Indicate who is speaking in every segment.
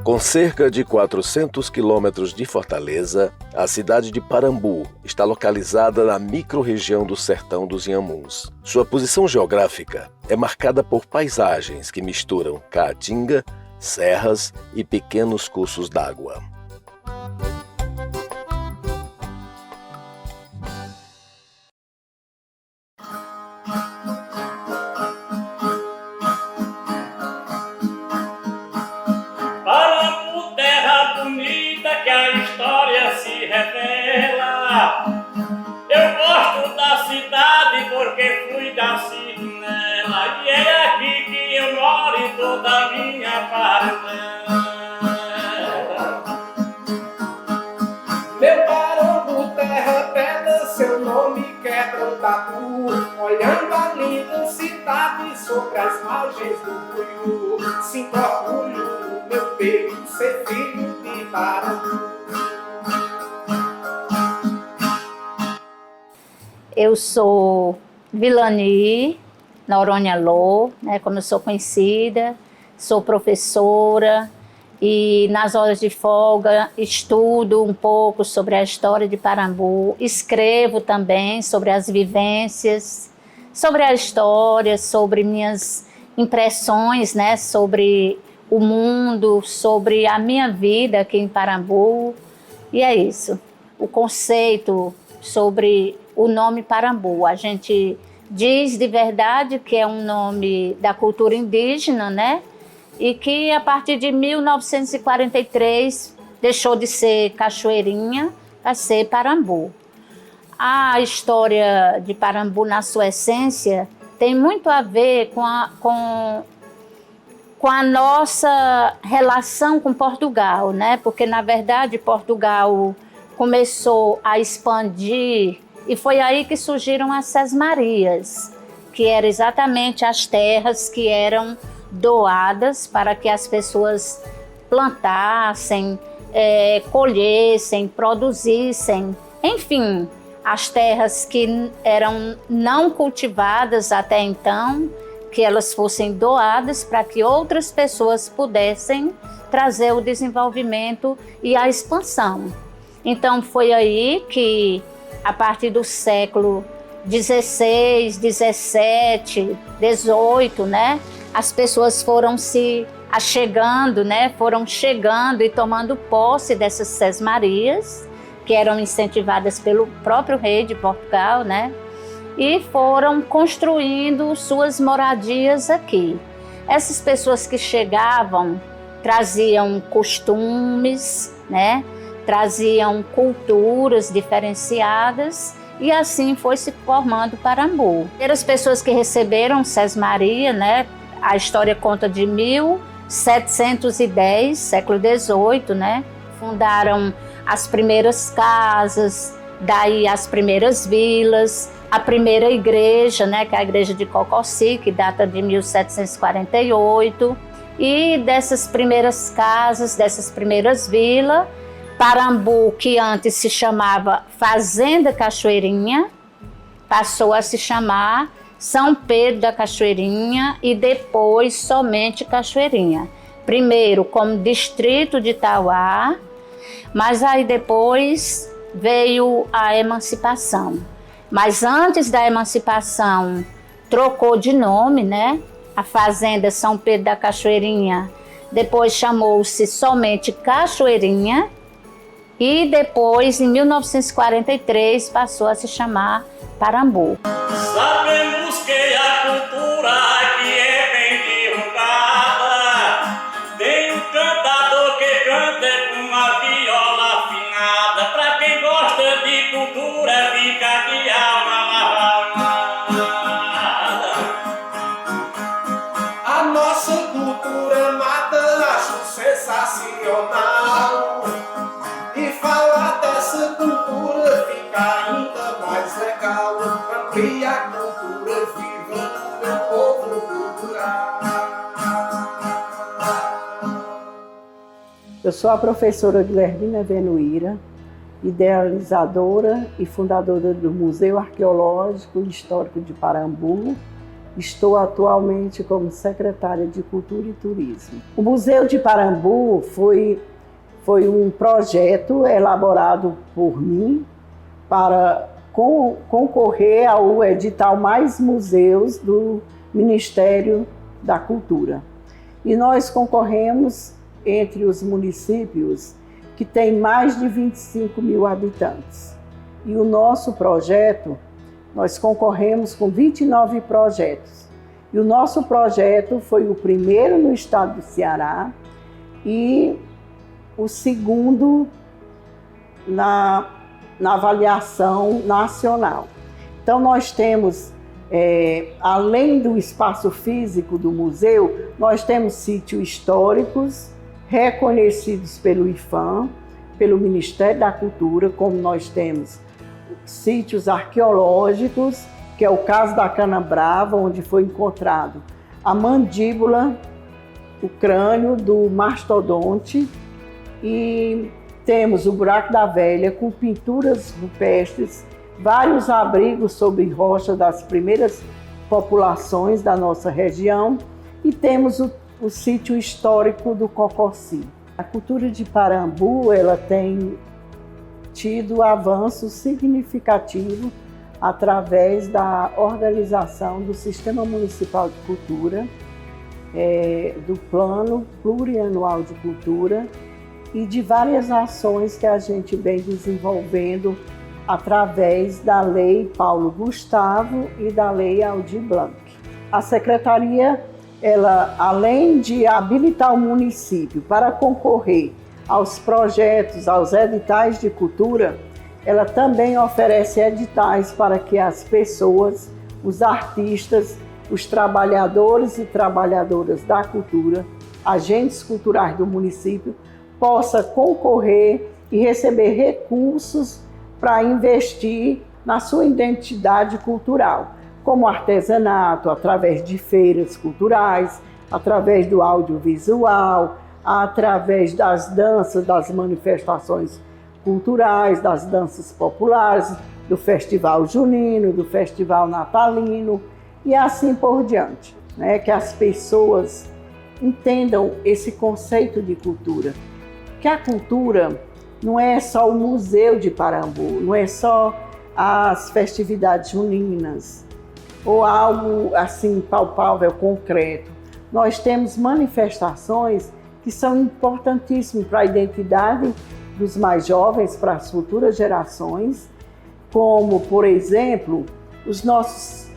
Speaker 1: Com cerca de 400 quilômetros de Fortaleza, a cidade de Parambu está localizada na microrregião do Sertão dos Inhamuns. Sua posição geográfica é marcada por paisagens que misturam caatinga, serras e pequenos cursos d'água.
Speaker 2: Eu gosto da cidade porque fui nascido nela, e é aqui que eu moro em toda a minha parentela.
Speaker 3: Meu Parambu, terra bela, seu nome quebra o tabu. Olhando a linda cidade sobre as margens do Cuiú, sinto orgulho no meu peito ser filho de Parambu.
Speaker 4: Eu sou Vilani Noronha Lô, né, como eu sou conhecida, sou professora e nas horas de folga estudo um pouco sobre a história de Parambu, escrevo também sobre as vivências, sobre a história, sobre minhas impressões, né, sobre o mundo, sobre a minha vida aqui em Parambu, e é isso. O conceito sobre o nome Parambu, a gente diz de verdade que é um nome da cultura indígena, né? E que a partir de 1943 deixou de ser Cachoeirinha para ser Parambu. A história de Parambu, na sua essência, tem muito a ver com a nossa relação com Portugal, né? Porque, na verdade, Portugal começou a expandir e foi aí que surgiram as Sesmarias, que eram exatamente as terras que eram doadas para que as pessoas plantassem, colhessem, produzissem, enfim, as terras que eram não cultivadas até então, que elas fossem doadas para que outras pessoas pudessem trazer o desenvolvimento e a expansão. Então foi aí que, a partir do século XVI, XVII, XVIII, né, as pessoas foram se achegando, né, foram chegando e tomando posse dessas Sesmarias, que eram incentivadas pelo próprio rei de Portugal, né, e foram construindo suas moradias aqui. Essas pessoas que chegavam traziam costumes, né, traziam culturas diferenciadas e assim foi se formando Parambu. As pessoas que receberam Sesmaria, né, a história conta de 1710, século XVIII, né, fundaram as primeiras casas, daí as primeiras vilas, a primeira igreja, né, que é a igreja de Cococi, que data de 1748, e dessas primeiras casas, dessas primeiras vilas, Parambu, que antes se chamava Fazenda Cachoeirinha, passou a se chamar São Pedro da Cachoeirinha e depois somente Cachoeirinha. Primeiro como distrito de Itauá, mas aí depois veio a emancipação. Mas antes da emancipação trocou de nome, né? A Fazenda São Pedro da Cachoeirinha, depois chamou-se somente Cachoeirinha, e depois, em 1943, passou a se chamar Parambu.
Speaker 2: Sabemos que a cultura aqui é bem derrubada. Tem um cantador que canta com uma viola afinada. Pra quem gosta de cultura, fica de alma lavada.
Speaker 3: A nossa cultura amada acho sensacional. E falar dessa cultura fica ainda mais legal. Amplia a cultura viva do meu povo cultural.
Speaker 5: Eu sou a professora Guilhermina Venuíra, idealizadora e fundadora do Museu Arqueológico e Histórico de Parambu. Estou atualmente como secretária de Cultura e Turismo. O Museu de Parambu foi um projeto elaborado por mim para concorrer ao edital Mais Museus do Ministério da Cultura. E nós concorremos entre os municípios que têm mais de 25 mil habitantes. E o nosso projeto, nós concorremos com 29 projetos. E o nosso projeto foi o primeiro no estado do Ceará e o segundo na avaliação nacional. Então nós temos, além do espaço físico do museu, nós temos sítios históricos reconhecidos pelo IPHAN, pelo Ministério da Cultura, como nós temos sítios arqueológicos, que é o caso da Canabrava, onde foi encontrado a mandíbula, o crânio do mastodonte, e temos o Buraco da Velha com pinturas rupestres, vários abrigos sobre rocha das primeiras populações da nossa região, e temos o sítio histórico do Cocossi. A cultura de Parambu, ela tem tido avanço significativo através da organização do Sistema Municipal de Cultura, do Plano Plurianual de Cultura e de várias ações que a gente vem desenvolvendo através da Lei Paulo Gustavo e da Lei Aldir Blanc. A Secretaria, ela, além de habilitar o município para concorrer aos projetos, aos editais de cultura, ela também oferece editais para que as pessoas, os artistas, os trabalhadores e trabalhadoras da cultura, agentes culturais do município, possam concorrer e receber recursos para investir na sua identidade cultural, como artesanato, através de feiras culturais, através do audiovisual, através das danças, das manifestações culturais, das danças populares, do Festival Junino, do Festival Natalino e assim por diante, né? Que as pessoas entendam esse conceito de cultura, que a cultura não é só o Museu de Parambu, não é só as festividades juninas ou algo assim palpável, concreto. Nós temos manifestações que são importantíssimas para a identidade dos mais jovens, para as futuras gerações, como, por exemplo, os nossos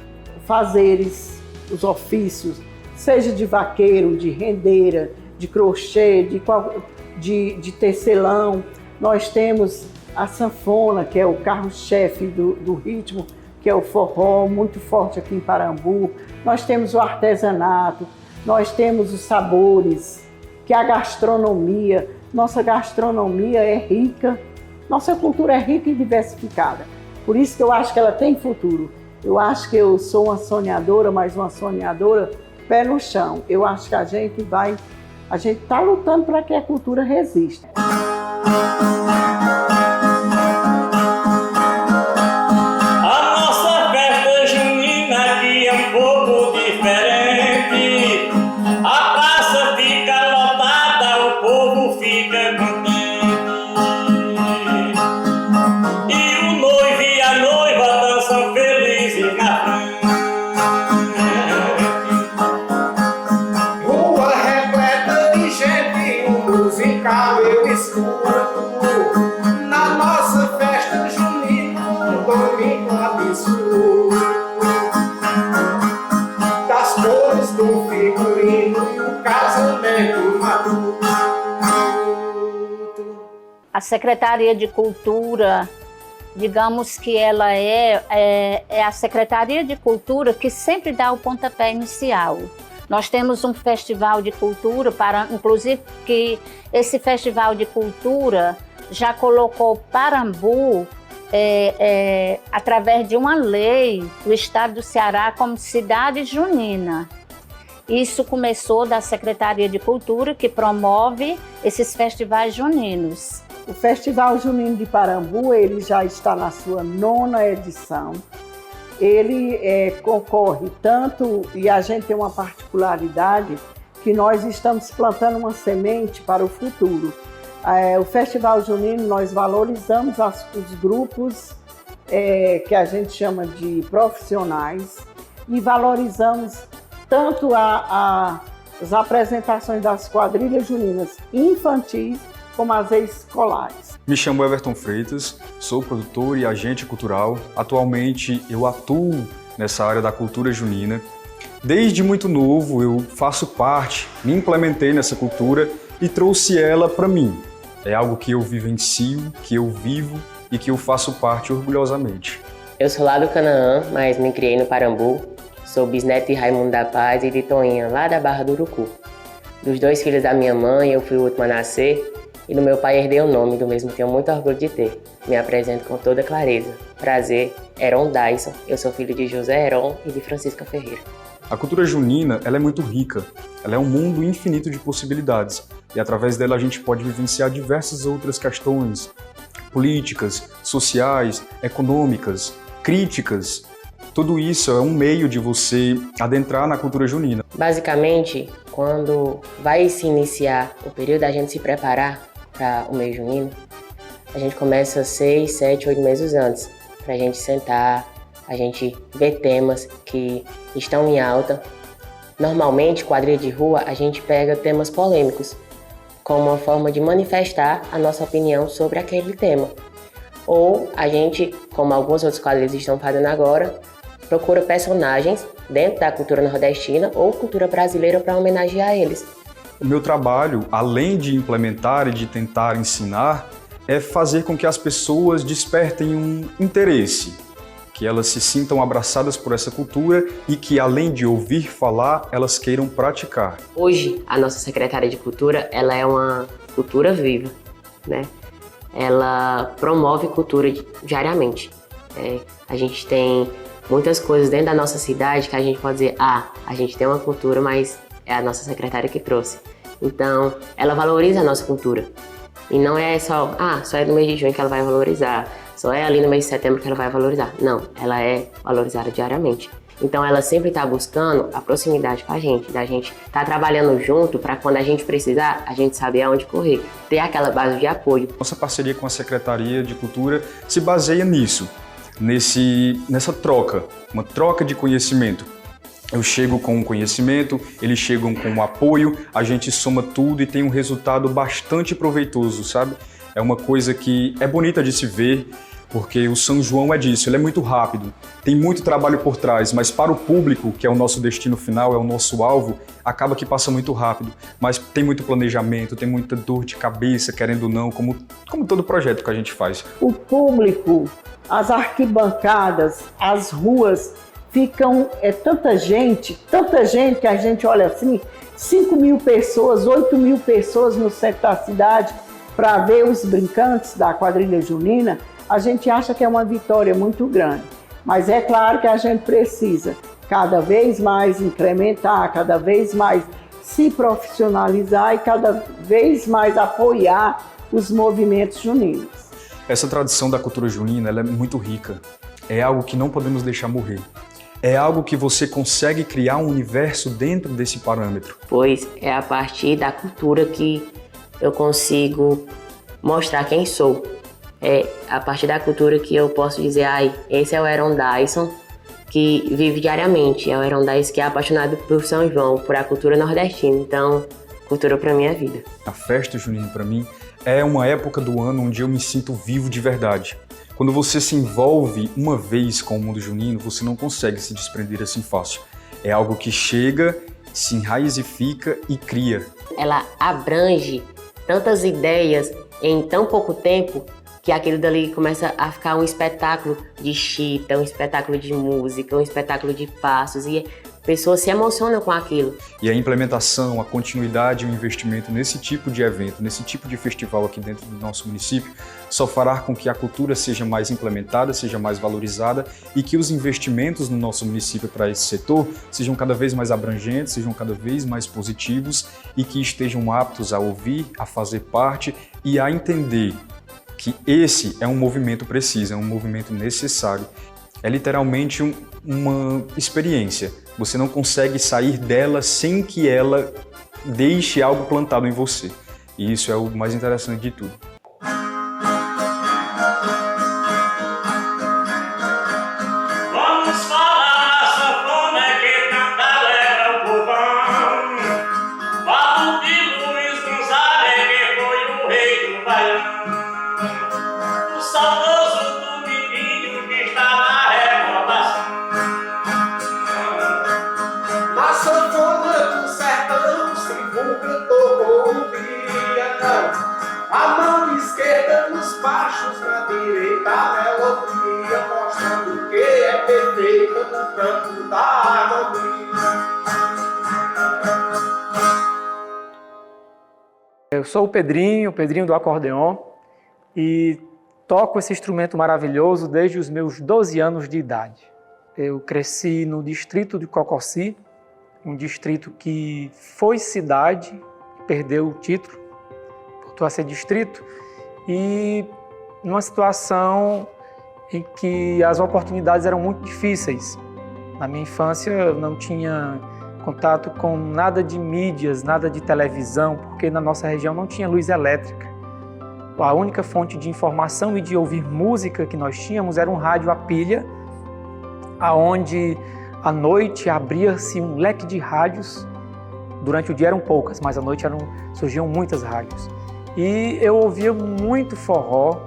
Speaker 5: fazeres, os ofícios, seja de vaqueiro, de rendeira, de crochê, de tecelão. Nós temos a sanfona, que é o carro-chefe do ritmo, que é o forró, muito forte aqui em Parambu. Nós temos o artesanato, nós temos os sabores, que é a gastronomia. Nossa gastronomia é rica, nossa cultura é rica e diversificada. Por isso que eu acho que ela tem futuro. Eu acho que eu sou uma sonhadora, mas uma sonhadora pé no chão. Eu acho que a gente está lutando para que a cultura resista.
Speaker 2: A nossa festa junina aqui é um pouco diferente. A praça fica lotada, o povo fica contente. E o noivo e a noiva dançam felizes na frente.
Speaker 3: Rua repleta de gente, um musical eu escuto. Na nossa festa junina, um domingo absurdo. Das cores do figurino e o casamento maduro.
Speaker 4: A Secretaria de Cultura, digamos que ela é a Secretaria de Cultura que sempre dá o pontapé inicial. Nós temos um festival de cultura, inclusive que esse festival de cultura já colocou Parambu, através de uma lei do estado do Ceará, como cidade junina. Isso começou da Secretaria de Cultura, que promove esses festivais juninos.
Speaker 5: O Festival Junino de Parambu, ele já está na sua 9ª edição. Ele concorre tanto, e a gente tem uma particularidade, que nós estamos plantando uma semente para o futuro. O Festival Junino, nós valorizamos os grupos que a gente chama de profissionais e valorizamos tanto as apresentações das quadrilhas juninas infantis como as escolares.
Speaker 6: Me chamo Everton Freitas, sou produtor e agente cultural. Atualmente eu atuo nessa área da cultura junina. Desde muito novo eu faço parte, me implementei nessa cultura e trouxe ela para mim. É algo que eu vivencio, que eu vivo e que eu faço parte orgulhosamente.
Speaker 7: Eu sou lá do Canaã, mas me criei no Parambu. Sou bisneto de Raimundo da Paz e de Toinha, lá da Barra do Urucu. Dos 2 filhos da minha mãe, eu fui o último a nascer e do meu pai herdei o nome, do mesmo tenho muito orgulho de ter. Me apresento com toda clareza. Prazer, Heron Dyson. Eu sou filho de José Heron e de Francisca Ferreira.
Speaker 6: A cultura junina ela é muito rica, ela é um mundo infinito de possibilidades e através dela a gente pode vivenciar diversas outras questões políticas, sociais, econômicas, críticas. Tudo isso é um meio de você adentrar na cultura junina.
Speaker 7: Basicamente, quando vai se iniciar o período da gente se preparar para o mês junino, a gente começa 6, 7, 8 meses antes, para a gente sentar, a gente ver temas que estão em alta. Normalmente, quadrilha de rua, a gente pega temas polêmicos, como uma forma de manifestar a nossa opinião sobre aquele tema. Ou a gente, como alguns outros quadrilhas estão fazendo agora, procura personagens dentro da cultura nordestina ou cultura brasileira para homenagear eles.
Speaker 6: O meu trabalho, além de implementar e de tentar ensinar, é fazer com que as pessoas despertem um interesse, que elas se sintam abraçadas por essa cultura e que, além de ouvir falar, elas queiram praticar.
Speaker 7: Hoje, a nossa secretária de Cultura, ela é uma cultura viva, né? Ela promove cultura diariamente. A gente tem muitas coisas dentro da nossa cidade que a gente pode dizer, a gente tem uma cultura, mas é a nossa secretária que trouxe. Então, ela valoriza a nossa cultura. E não é só é no mês de junho que ela vai valorizar, só é ali no mês de setembro que ela vai valorizar. Não, ela é valorizada diariamente. Então, ela sempre está buscando a proximidade com a gente, da gente estar trabalhando junto para quando a gente precisar, a gente saber aonde correr, ter aquela base de apoio.
Speaker 6: Nossa parceria com a Secretaria de Cultura se baseia nisso, nessa troca, uma troca de conhecimento. Eu chego com o conhecimento, eles chegam com o apoio, a gente soma tudo e tem um resultado bastante proveitoso, sabe? É uma coisa que é bonita de se ver, porque o São João é disso, ele é muito rápido, tem muito trabalho por trás, mas para o público, que é o nosso destino final, é o nosso alvo, acaba que passa muito rápido, mas tem muito planejamento, tem muita dor de cabeça, querendo ou não, como todo projeto que a gente faz.
Speaker 5: O público, as arquibancadas, as ruas, ficam tanta gente que a gente olha assim, 5.000 pessoas, 8.000 pessoas no centro da cidade para ver os brincantes da quadrilha junina, a gente acha que é uma vitória muito grande. Mas é claro que a gente precisa cada vez mais incrementar, cada vez mais se profissionalizar e cada vez mais apoiar os movimentos juninos.
Speaker 6: Essa tradição da cultura junina ela é muito rica, é algo que não podemos deixar morrer. É algo que você consegue criar um universo dentro desse parâmetro.
Speaker 7: Pois é a partir da cultura que eu consigo mostrar quem sou. É a partir da cultura que eu posso dizer, esse é o Heron Dyson que vive diariamente. É o Heron Dyson que é apaixonado por São João, por a cultura nordestina. Então, cultura para mim é vida.
Speaker 6: A festa junina para mim é uma época do ano onde eu me sinto vivo de verdade. Quando você se envolve uma vez com o mundo junino, você não consegue se desprender assim fácil. É algo que chega, se enraizifica e cria.
Speaker 7: Ela abrange tantas ideias em tão pouco tempo que aquilo dali começa a ficar um espetáculo de chita, um espetáculo de música, um espetáculo de passos e pessoas se emocionam com aquilo.
Speaker 6: E a implementação, a continuidade e o investimento nesse tipo de evento, nesse tipo de festival aqui dentro do nosso município, só fará com que a cultura seja mais implementada, seja mais valorizada e que os investimentos no nosso município para esse setor sejam cada vez mais abrangentes, sejam cada vez mais positivos e que estejam aptos a ouvir, a fazer parte e a entender que esse é um movimento preciso, é um movimento necessário. É literalmente uma experiência. Você não consegue sair dela sem que ela deixe algo plantado em você. E isso é o mais interessante de tudo.
Speaker 2: Vamos falar na sanfona que canta alegra o povão. Falo de Luiz Gonzaga que foi o rei do baião. O saudoso Dominguinho que está na recordação.
Speaker 3: Na sanfona do sertão se tocou um dia. A mão esquerda nos baixos, na direita a melodia, mostrando que é perfeita no canto da harmonia.
Speaker 8: Eu sou o Pedrinho do acordeon, e toco esse instrumento maravilhoso desde os meus 12 anos de idade. Eu cresci no distrito de Cocossi, um distrito que foi cidade, perdeu o título, voltou a ser distrito, e numa situação em que as oportunidades eram muito difíceis. Na minha infância eu não tinha contato com nada de mídias, nada de televisão, porque na nossa região não tinha luz elétrica. A única fonte de informação e de ouvir música que nós tínhamos era um rádio a pilha, aonde à noite abria-se um leque de rádios. Durante o dia eram poucas, mas à noite surgiam muitas rádios. E eu ouvia muito forró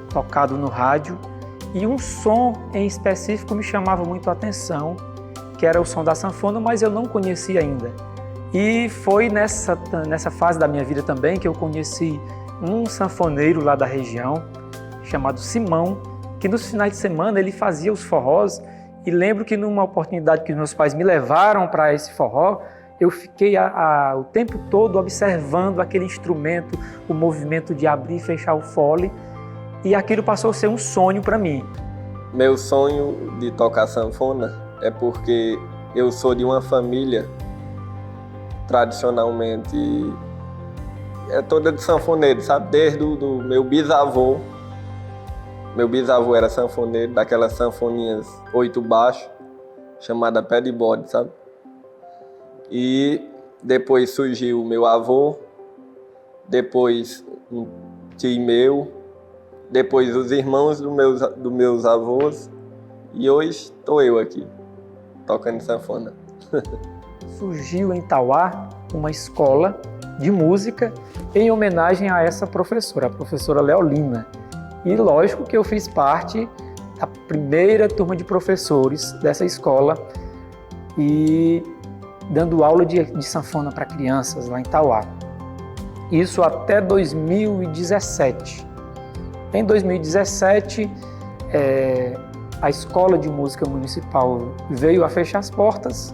Speaker 8: tocado no rádio, e um som em específico me chamava muito a atenção, que era o som da sanfona, mas eu não conhecia ainda. E foi nessa fase da minha vida também que eu conheci um sanfoneiro lá da região, chamado Simão, que nos finais de semana ele fazia os forrós, e lembro que numa oportunidade que meus pais me levaram para esse forró, eu fiquei o tempo todo observando aquele instrumento, o movimento de abrir e fechar o fole, e aquilo passou a ser um sonho para mim.
Speaker 9: Meu sonho de tocar sanfona é porque eu sou de uma família tradicionalmente toda de sanfoneiro, sabe? Desde o meu bisavô. Meu bisavô era sanfoneiro, daquelas sanfoninhas 8 baixo, chamada pé de bode, sabe? E depois surgiu o meu avô, depois um tio meu, depois os irmãos dos meus avós, e hoje estou eu aqui, tocando sanfona.
Speaker 8: Surgiu em Tauá uma escola de música em homenagem a essa professora, a professora Leolina. E lógico que eu fiz parte da primeira turma de professores dessa escola e dando aula de sanfona para crianças lá em Tauá. Isso até 2017. Em 2017, a Escola de Música Municipal veio a fechar as portas,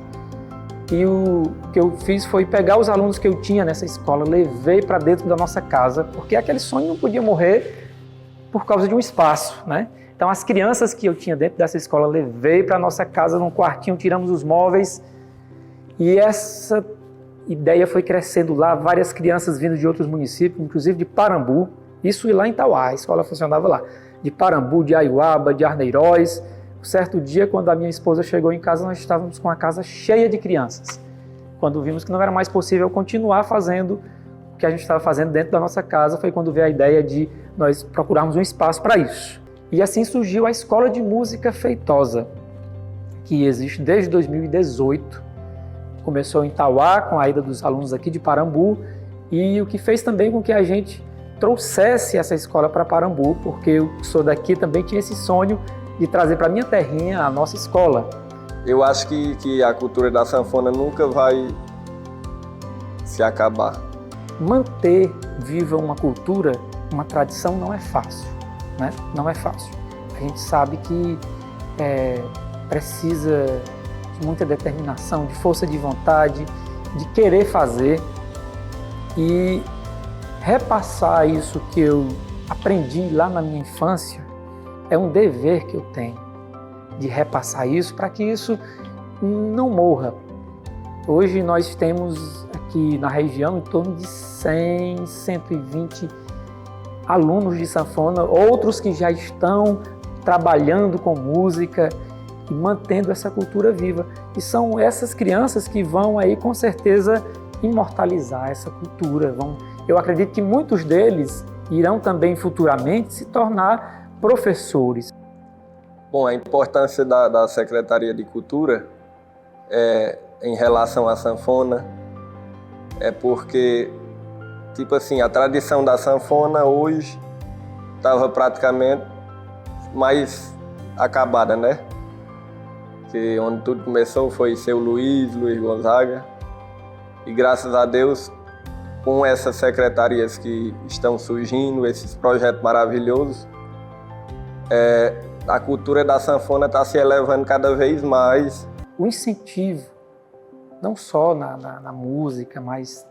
Speaker 8: e o que eu fiz foi pegar os alunos que eu tinha nessa escola, levei para dentro da nossa casa, porque aquele sonho não podia morrer por causa de um espaço, né? Então as crianças que eu tinha dentro dessa escola, levei para a nossa casa, num quartinho, tiramos os móveis, e essa ideia foi crescendo lá, várias crianças vindo de outros municípios, inclusive de Parambu, isso lá em Tauá, a escola funcionava lá, de Parambu, de Aiuaba, de Arneiroz. Certo dia, quando a minha esposa chegou em casa, nós estávamos com a casa cheia de crianças. Quando vimos que não era mais possível continuar fazendo o que a gente estava fazendo dentro da nossa casa, foi quando veio a ideia de nós procurarmos um espaço para isso. E assim surgiu a Escola de Música Feitosa, que existe desde 2018. Começou em Tauá, com a ida dos alunos aqui de Parambu, e o que fez também com que a gente trouxesse essa escola para Parambu, porque eu sou daqui, também tinha esse sonho de trazer para minha terrinha a nossa escola.
Speaker 9: Eu acho que a cultura da sanfona nunca vai se acabar.
Speaker 8: Manter viva uma cultura, uma tradição, não é fácil, né? Não é fácil. A gente sabe que precisa de muita determinação, de força de vontade, de querer fazer, e repassar isso que eu aprendi lá na minha infância. É um dever que eu tenho de repassar isso para que isso não morra. Hoje nós temos aqui na região em torno de 100, 120 alunos de sanfona, outros que já estão trabalhando com música e mantendo essa cultura viva. E são essas crianças que vão aí, com certeza, imortalizar essa cultura. Eu acredito que muitos deles irão também futuramente se tornar professores.
Speaker 9: Bom, a importância da Secretaria de Cultura em relação à sanfona é porque, tipo assim, a tradição da sanfona hoje estava praticamente mais acabada, né? Que onde tudo começou foi seu Luiz Gonzaga. E graças a Deus, com essas secretarias que estão surgindo, esses projetos maravilhosos, a cultura da sanfona está se elevando cada vez mais.
Speaker 8: O incentivo, não só na música, mas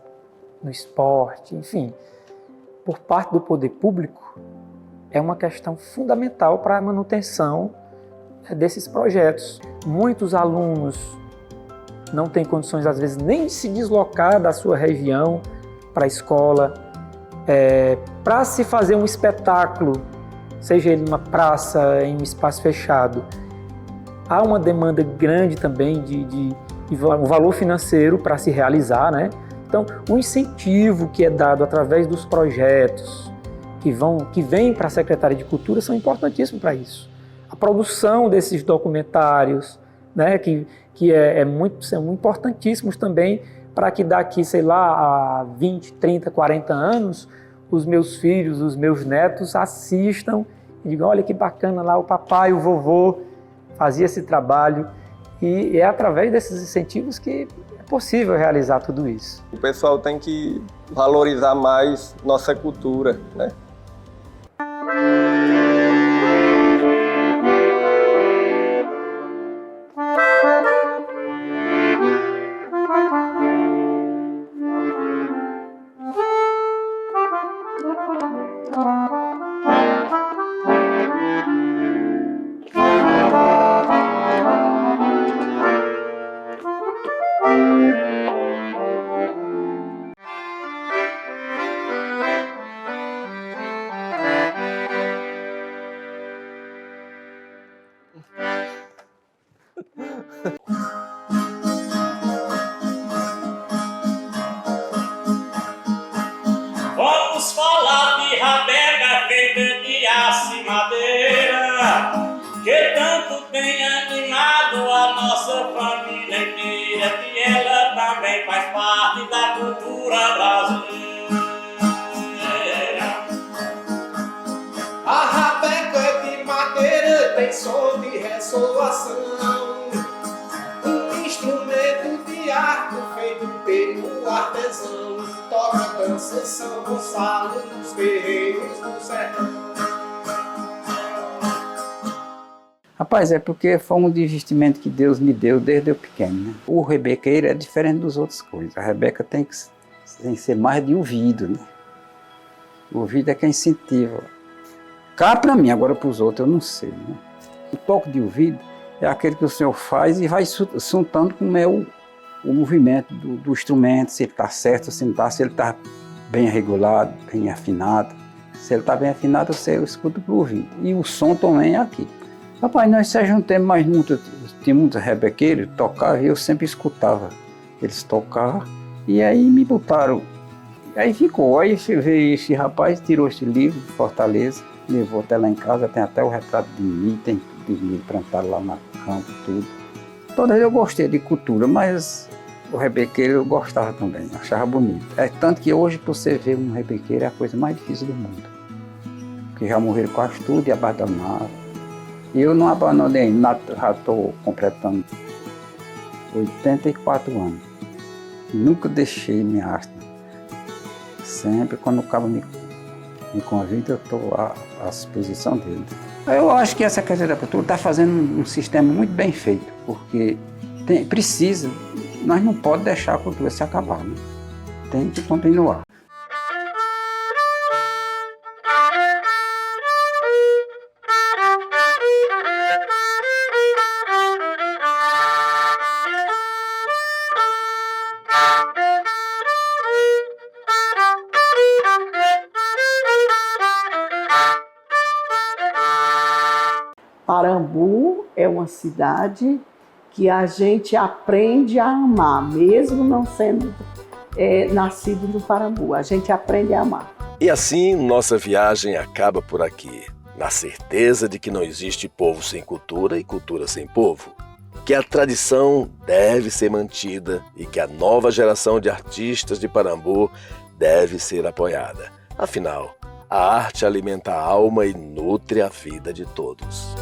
Speaker 8: no esporte, enfim, por parte do poder público, é uma questão fundamental para a manutenção desses projetos. Muitos alunos não têm condições, às vezes, nem de se deslocar da sua região para a escola, para se fazer um espetáculo, seja ele numa praça, em um espaço fechado. Há uma demanda grande também de um valor financeiro para se realizar, né? Então, o incentivo que é dado através dos projetos que vêm para a Secretaria de Cultura são importantíssimos para isso. A produção desses documentários, né, que são importantíssimos também para que daqui, sei lá, a 20, 30, 40 anos, os meus filhos, os meus netos assistam e digam, olha que bacana lá o papai, o vovô fazia esse trabalho. E é através desses incentivos que é possível realizar tudo isso.
Speaker 9: O pessoal tem que valorizar mais nossa cultura, né?
Speaker 2: Vamos falar de rabeca feita de aço e madeira, que tanto tem animado a nossa família inteira, que ela também faz parte da cultura brasileira.
Speaker 3: A rabeca de madeira tem som de ressoação, um instrumento de arco feito pelo artesão, toca dança São Gonçalo nos terreiros do sertão.
Speaker 10: Rapaz, é porque foi um investimento que Deus me deu desde eu pequeno, né? O rebequeiro é diferente das outras coisas. A rebeca tem que ser mais de ouvido, né? O ouvido é quem incentiva. Cá para mim, agora para os outros eu não sei, né? O toque de ouvido é aquele que o senhor faz e vai soltando como é o movimento do instrumento, se ele está certo, se não está, se ele está bem regulado, bem afinado. Se ele está bem afinado, você escuta para o ouvido. E o som também é aqui. Rapaz, nós se juntamos mais muito, tinha muitos rebequeiros, tocavam e eu sempre escutava eles tocar. E aí me botaram, aí ficou. Aí veio esse rapaz, tirou esse livro de Fortaleza, levou até lá em casa, tem até o retrato de mim, tem tudo de mim plantado lá no campo, tudo. Todas eu gostei de cultura, mas o rebequeiro eu gostava também, achava bonito. É tanto que hoje para você ver um rebequeiro é a coisa mais difícil do mundo. Porque já morreram quase tudo e abandonaram. E eu não abandonei, já estou completando 84 anos. Nunca deixei minha arte. Sempre quando o cabo me convida, eu estou à disposição dele. Eu acho que essa Casa da Cultura está fazendo um sistema muito bem feito, porque precisa, nós não podemos deixar a cultura se acabar, né? Tem que continuar.
Speaker 5: Parambu é uma cidade que a gente aprende a amar, mesmo não sendo nascido no Parambu. A gente aprende a amar.
Speaker 1: E assim, nossa viagem acaba por aqui, na certeza de que não existe povo sem cultura e cultura sem povo. Que a tradição deve ser mantida e que a nova geração de artistas de Parambu deve ser apoiada. Afinal, a arte alimenta a alma e nutre a vida de todos.